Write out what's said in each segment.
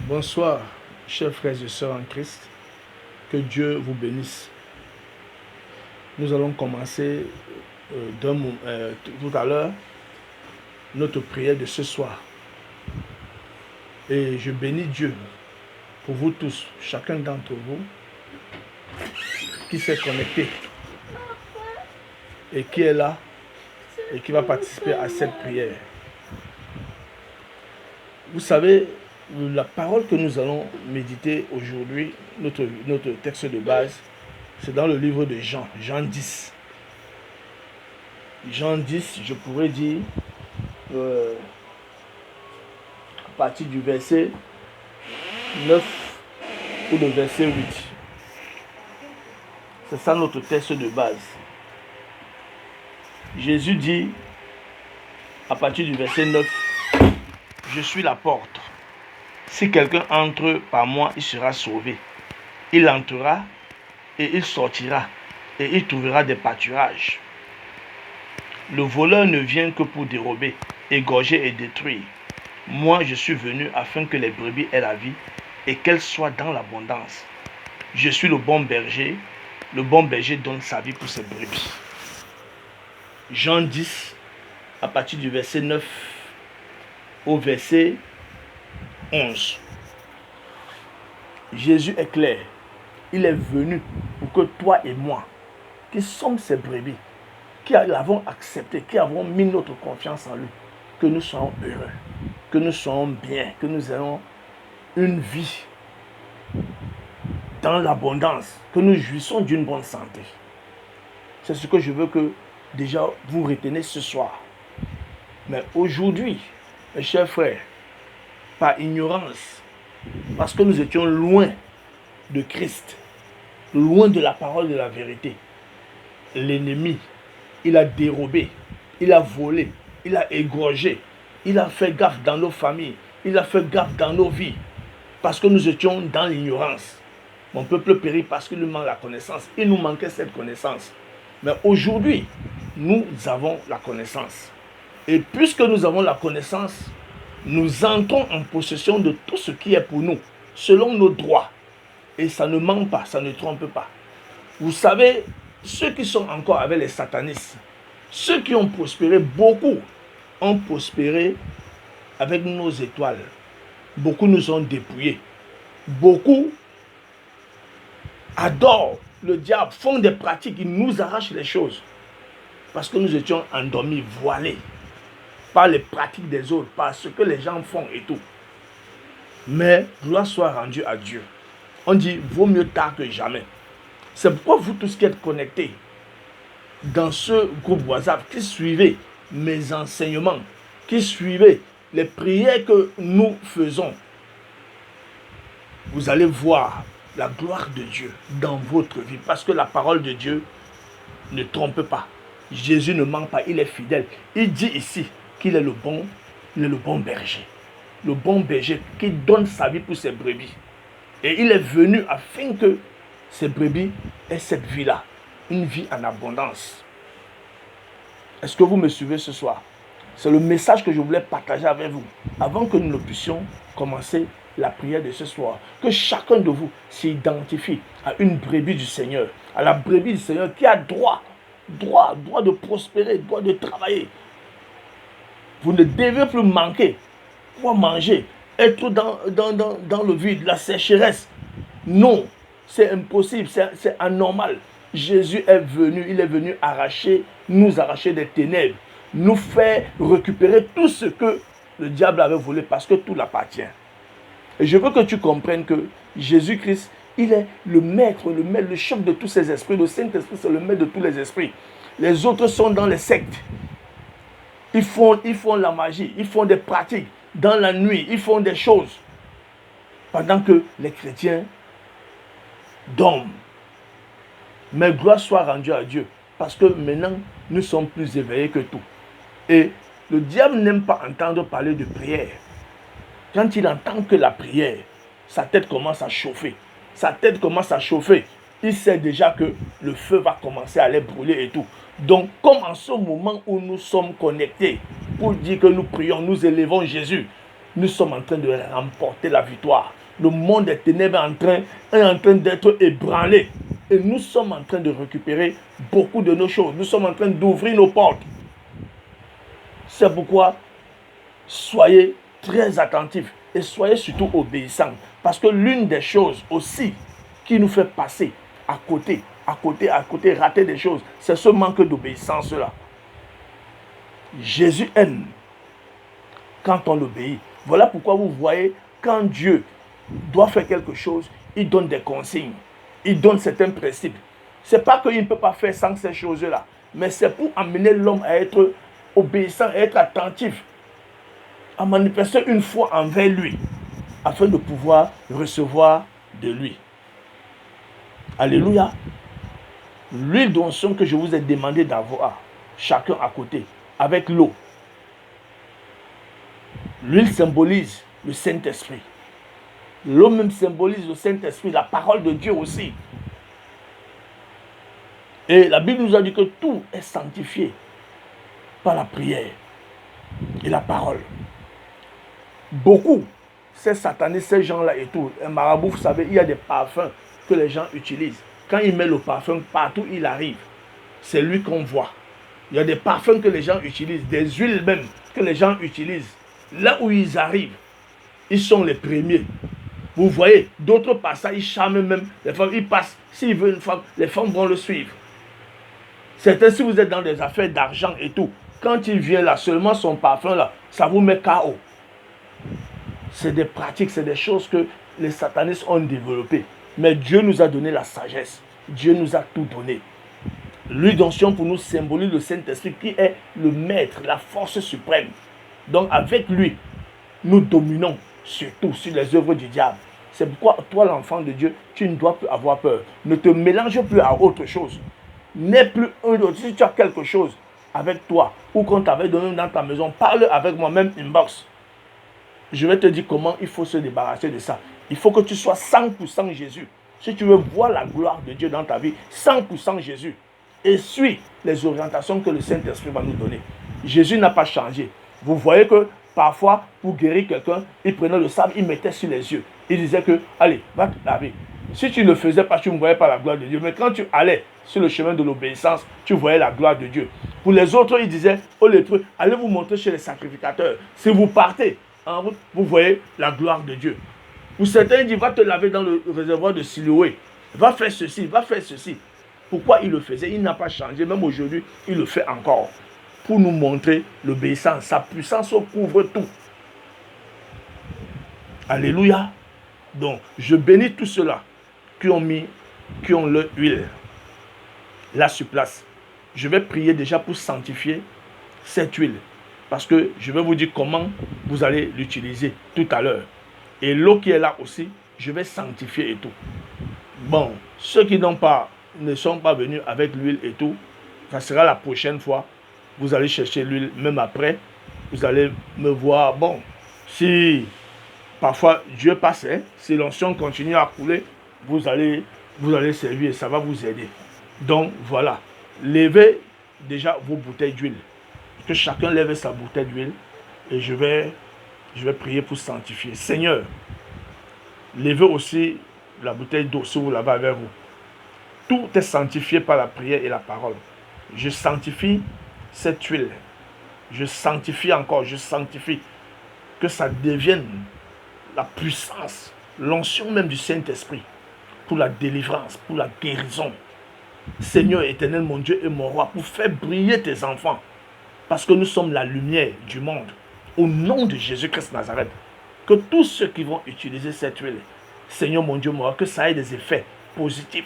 Bonsoir, chers frères et sœurs en Christ. Que Dieu vous bénisse. Nous allons commencer tout à l'heure notre prière de ce soir. Et je bénis Dieu pour vous tous, chacun d'entre vous qui s'est connecté et qui est là et qui va participer à cette prière. Vous savez, la parole que nous allons méditer aujourd'hui, notre texte de base, c'est dans le livre de Jean, Jean 10. Jean 10, je pourrais dire, à partir du verset 9 ou le verset 8. C'est ça notre texte de base. Jésus dit, à partir du verset 9, « Je suis la porte. Si quelqu'un entre par moi, il sera sauvé. Il entrera et il sortira et il trouvera des pâturages. Le voleur ne vient que pour dérober, égorger et détruire. Moi, je suis venu afin que les brebis aient la vie et qu'elles soient dans l'abondance. Je suis le bon berger. Le bon berger donne sa vie pour ses brebis. » Jean 10, à partir du verset 9 au verset 11. Jésus est clair. Il est venu pour que toi et moi, qui sommes ses brebis, qui l'avons accepté, qui avons mis notre confiance en lui, que nous soyons heureux, que nous soyons bien, que nous ayons une vie dans l'abondance, que nous jouissons d'une bonne santé. C'est ce que je veux que déjà vous retenez ce soir. Mais aujourd'hui, mes chers frères, par ignorance, parce que nous étions loin de Christ, loin de la parole de la vérité, l'ennemi, il a dérobé, il a volé, il a égorgé, il a fait gaffe dans nos familles, il a fait gaffe dans nos vies, parce que nous étions dans l'ignorance. Mon peuple périt parce qu'il nous manque la connaissance. Il nous manquait cette connaissance. Mais aujourd'hui, nous avons la connaissance. Et puisque nous avons la connaissance, nous entrons en possession de tout ce qui est pour nous, selon nos droits. Et ça ne ment pas, ça ne trompe pas. Vous savez, ceux qui sont encore avec les satanistes, ceux qui ont prospéré, beaucoup ont prospéré avec nos étoiles. Beaucoup nous ont dépouillés. Beaucoup adorent le diable, font des pratiques, ils nous arrachent les choses. Parce que nous étions endormis, voilés par les pratiques des autres, par ce que les gens font et tout. Mais gloire soit rendue à Dieu. On dit, vaut mieux tard que jamais. C'est pourquoi vous tous qui êtes connectés dans ce groupe WhatsApp, qui suivez mes enseignements, qui suivez les prières que nous faisons, vous allez voir la gloire de Dieu dans votre vie. Parce que la parole de Dieu ne trompe pas. Jésus ne ment pas, il est fidèle. Il dit ici qu'il est le bon berger. Le bon berger qui donne sa vie pour ses brebis. Et il est venu afin que ces brebis aient cette vie-là. Une vie en abondance. Est-ce que vous me suivez ce soir? C'est le message que je voulais partager avec vous. Avant que nous ne puissions commencer la prière de ce soir. Que chacun de vous s'identifie à une brebis du Seigneur. À la brebis du Seigneur qui a droit de prospérer, droit de travailler. Vous ne devez plus manquer, pouvoir manger, être dans le vide, la sécheresse. Non, c'est impossible, c'est anormal. Jésus est venu, il est venu nous arracher des ténèbres, nous faire récupérer tout ce que le diable avait volé parce que tout l'appartient. Et je veux que tu comprennes que Jésus-Christ, il est le maître, le chef de tous ces esprits. Le Saint-Esprit, c'est le maître de tous les esprits. Les autres sont dans les sectes. Ils font la magie, ils font des pratiques. Dans la nuit, ils font des choses. Pendant que les chrétiens dorment. Mais gloire soit rendue à Dieu. Parce que maintenant, nous sommes plus éveillés que tout. Et le diable n'aime pas entendre parler de prière. Quand il entend que la prière, sa tête commence à chauffer. Sa tête commence à chauffer. Il sait déjà que le feu va commencer à les brûler et tout. Donc, comme en ce moment où nous sommes connectés, pour dire que nous prions, nous élevons Jésus, nous sommes en train de remporter la victoire. Le monde des ténèbres est en train d'être ébranlé. Et nous sommes en train de récupérer beaucoup de nos choses. Nous sommes en train d'ouvrir nos portes. C'est pourquoi soyez très attentifs et soyez surtout obéissants. Parce que l'une des choses aussi qui nous fait passer à côté, rater des choses, c'est ce manque d'obéissance-là. Jésus aime quand on l'obéit. Voilà pourquoi vous voyez, quand Dieu doit faire quelque chose, il donne des consignes, il donne certains principes. Ce n'est pas qu'il ne peut pas faire sans ces choses-là, mais c'est pour amener l'homme à être obéissant, à être attentif, à manifester une foi envers lui, afin de pouvoir recevoir de lui. Alléluia. L'huile d'onction que je vous ai demandé d'avoir, chacun à côté, avec l'eau. L'huile symbolise le Saint-Esprit. L'eau même symbolise le Saint-Esprit, la parole de Dieu aussi. Et la Bible nous a dit que tout est sanctifié par la prière et la parole. Beaucoup, ces satanistes, ces gens-là et tout, un marabout, vous savez, il y a des parfums que les gens utilisent. Quand il met le parfum partout, il arrive. C'est lui qu'on voit. Il y a des parfums que les gens utilisent, des huiles même que les gens utilisent. Là où ils arrivent, ils sont les premiers. Vous voyez, d'autres passent ça, ils charment même les femmes. Ils passent, s'ils veulent une femme, les femmes vont le suivre. Certains, si vous êtes dans des affaires d'argent et tout, quand il vient là, seulement son parfum là, ça vous met KO. C'est des pratiques, c'est des choses que les satanistes ont développées. Mais Dieu nous a donné la sagesse. Dieu nous a tout donné. L'huile d'onction pour nous symbolise le Saint-Esprit qui est le maître, la force suprême. Donc avec lui, nous dominons surtout sur les œuvres du diable. C'est pourquoi toi, l'enfant de Dieu, tu ne dois plus avoir peur. Ne te mélange plus à autre chose. N'aie plus un autre. Si tu as quelque chose avec toi ou qu'on t'avait donné dans ta maison, parle avec moi-même inbox. Je vais te dire comment il faut se débarrasser de ça. Il faut que tu sois 100% Jésus. Si tu veux voir la gloire de Dieu dans ta vie, 100% Jésus. Et suis les orientations que le Saint-Esprit va nous donner. Jésus n'a pas changé. Vous voyez que parfois, pour guérir quelqu'un, il prenait le sable, il mettait sur les yeux. Il disait que, allez, va te laver. Si tu ne le faisais pas, tu ne voyais pas la gloire de Dieu. Mais quand tu allais sur le chemin de l'obéissance, tu voyais la gloire de Dieu. Pour les autres, il disait aux lépreux, allez vous montrer chez les sacrificateurs. Si vous partez en route, vous voyez la gloire de Dieu. Pour certains, il dit, va te laver dans le réservoir de Siloé. Va faire ceci, va faire ceci. Pourquoi il le faisait? Il n'a pas changé. Même aujourd'hui, il le fait encore. Pour nous montrer l'obéissance. Sa puissance couvre tout. Alléluia. Donc, je bénis tous ceux-là qui ont leur huile là sur place. Je vais prier déjà pour sanctifier cette huile. Parce que je vais vous dire comment vous allez l'utiliser tout à l'heure. Et l'eau qui est là aussi, je vais sanctifier et tout. Bon, ceux qui ne sont pas venus avec l'huile et tout, ça sera la prochaine fois. Vous allez chercher l'huile, même après. Vous allez me voir. Bon, si parfois Dieu passe, si l'onction continue à couler, vous allez servir et ça va vous aider. Donc voilà, levez déjà vos bouteilles d'huile. Que chacun lève sa bouteille d'huile et je vais prier pour sanctifier. Seigneur, levez aussi la bouteille d'eau si vous l'avez avec vous. Tout est sanctifié par la prière et la parole. Je sanctifie cette huile. Je sanctifie encore, je sanctifie que ça devienne la puissance, l'onction même du Saint-Esprit pour la délivrance, pour la guérison. Seigneur éternel, mon Dieu et mon roi, pour faire briller tes enfants. Parce que nous sommes la lumière du monde. Au nom de Jésus-Christ Nazareth, que tous ceux qui vont utiliser cette huile, Seigneur mon Dieu, mon roi, que ça ait des effets positifs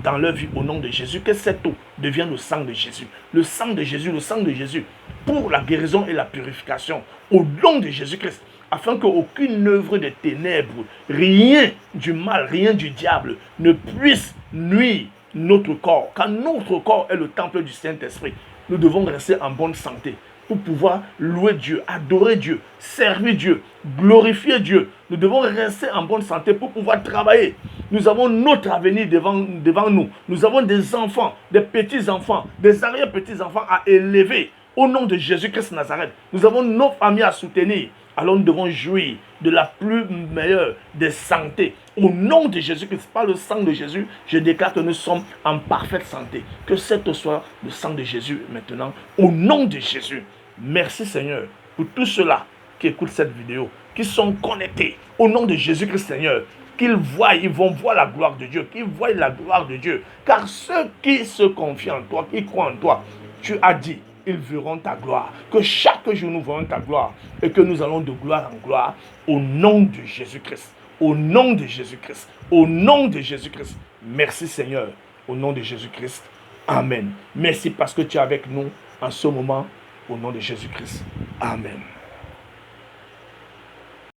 dans leur vie au nom de Jésus, que cette eau devienne le sang de Jésus. Le sang de Jésus, le sang de Jésus, pour la guérison et la purification, au nom de Jésus-Christ, afin qu'aucune œuvre de ténèbres, rien du mal, rien du diable ne puisse nuire notre corps, car notre corps est le temple du Saint-Esprit. Nous devons rester en bonne santé pour pouvoir louer Dieu, adorer Dieu, servir Dieu, glorifier Dieu. Nous devons rester en bonne santé pour pouvoir travailler. Nous avons notre avenir devant nous. Nous avons des enfants, des petits-enfants, des arrière-petits-enfants à élever au nom de Jésus-Christ Nazareth. Nous avons nos familles à soutenir. Alors nous devons jouir de la plus meilleure des santé. Au nom de Jésus-Christ, par le sang de Jésus, je déclare que nous sommes en parfaite santé. Que cette soit le sang de Jésus maintenant, au nom de Jésus. Merci Seigneur pour tous ceux-là qui écoutent cette vidéo, qui sont connectés au nom de Jésus-Christ Seigneur. Qu'ils voient, ils vont voir la gloire de Dieu, qu'ils voient la gloire de Dieu. Car ceux qui se confient en toi, qui croient en toi, tu as dit, ils verront ta gloire. Que chaque jour nous verrons ta gloire et que nous allons de gloire en gloire au nom de Jésus-Christ. Au nom de Jésus-Christ. Au nom de Jésus-Christ. Merci Seigneur. Au nom de Jésus-Christ. Amen. Merci parce que tu es avec nous en ce moment. Au nom de Jésus-Christ. Amen.